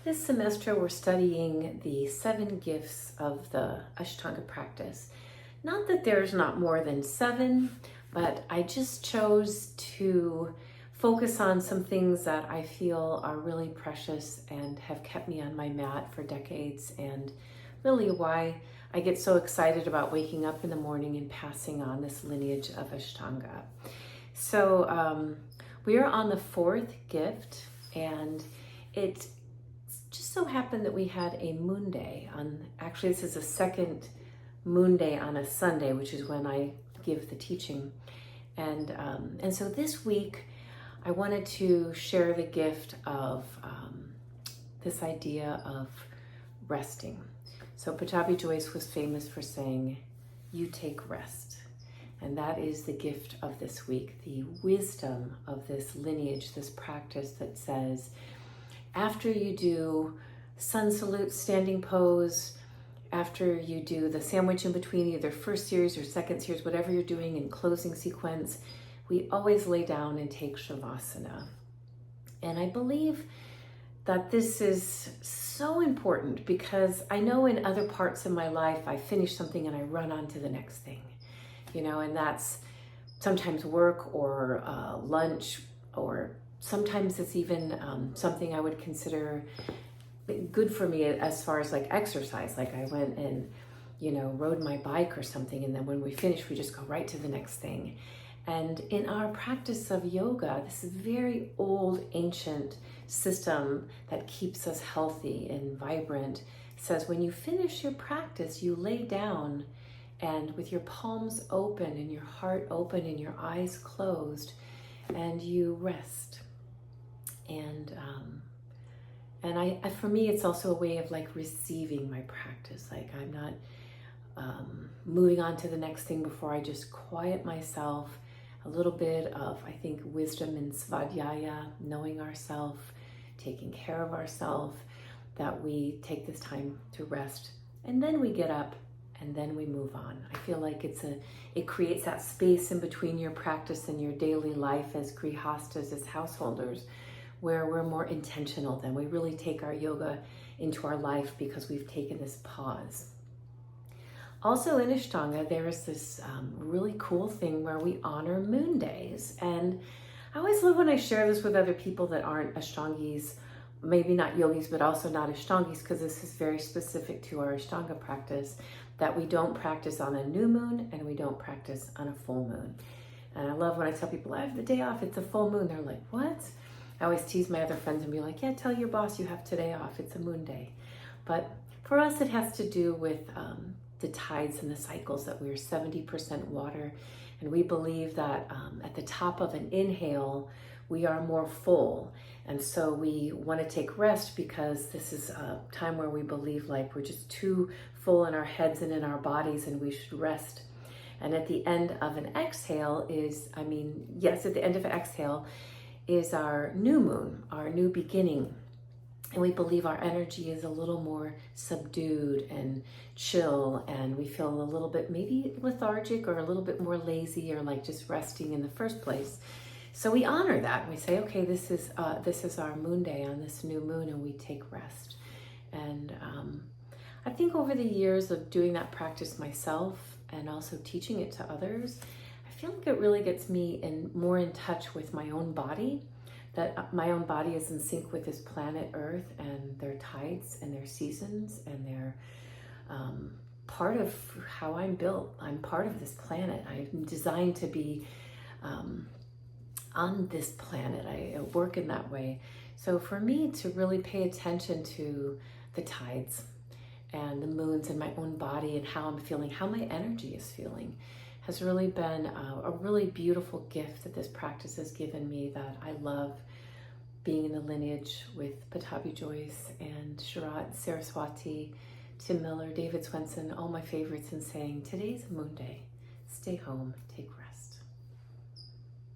This semester we're studying the 7 gifts of the Ashtanga practice. Not that there's not more than 7, but I just chose to focus on some things that I feel are really precious and have kept me on my mat for decades, and really why I get so excited about waking up in the morning and passing on this lineage of Ashtanga. So we are on the 4th gift, and it just so happened that we had a moon day on, actually this is the second moon day on a Sunday, which is when I give the teaching. And so this week I wanted to share the gift of this idea of resting. So Patabi Joyce was famous for saying, "You take rest." And that is the gift of this week, the wisdom of this lineage, this practice that says, after you do sun salute, standing pose, after you do the sandwich in between either first series or second series, whatever you're doing in closing sequence, we always lay down and take Shavasana. And I believe that this is so important because I know in other parts of my life, I finish something and I run on to the next thing, and that's sometimes work or lunch, or sometimes it's even something I would consider good for me as far as like exercise. Like I went and, rode my bike or something. And then when we finish, we just go right to the next thing. And in our practice of yoga, this is very old, ancient system that keeps us healthy and vibrant. Says when you finish your practice, you lay down and with your palms open and your heart open and your eyes closed, and you rest. And I for me, it's also a way of like receiving my practice. Like I'm not moving on to the next thing before I just quiet myself. A little bit of, I think, wisdom in svadhyaya, knowing ourselves, taking care of ourselves, that we take this time to rest, and then we get up and then we move on. I feel like it creates that space in between your practice and your daily life as grihastas, as householders, where we're more intentional. Then we really take our yoga into our life because we've taken this pause. Also in Ashtanga, there is this really cool thing where we honor moon days. And I always love when I share this with other people that aren't Ashtangis, maybe not yogis, but also not Ashtangis, because this is very specific to our Ashtanga practice, that we don't practice on a new moon and we don't practice on a full moon. And I love when I tell people I have the day off, it's a full moon. They're like, what? I always tease my other friends and be like, yeah, tell your boss you have today off, it's a moon day. But for us, it has to do with the tides and the cycles, that we're 70% water. And we believe that at the top of an inhale, we are more full. And so we want to take rest because this is a time where we believe like we're just too full in our heads and in our bodies and we should rest. And at the end of an exhale at the end of an exhale is our new moon, our new beginning. And we believe our energy is a little more subdued and chill, and we feel a little bit maybe lethargic or a little bit more lazy, or like just resting in the first place. So we honor that. We say, okay, this is our moon day on this new moon, and we take rest. And I think over the years of doing that practice myself and also teaching it to others, I feel like it really gets me more in touch with my own body, that my own body is in sync with this planet Earth and their tides and their seasons, and they're part of how I'm built. I'm part of this planet. I'm designed to be on this planet. I work in that way. So for me to really pay attention to the tides and the moons in my own body and how I'm feeling, how my energy is feeling, has really been a really beautiful gift that this practice has given me, that I love being in the lineage with Patabi Joyce and Sharat, Saraswati, Tim Miller, David Swenson, all my favorites, and saying, today's a moon day. Stay home, take rest.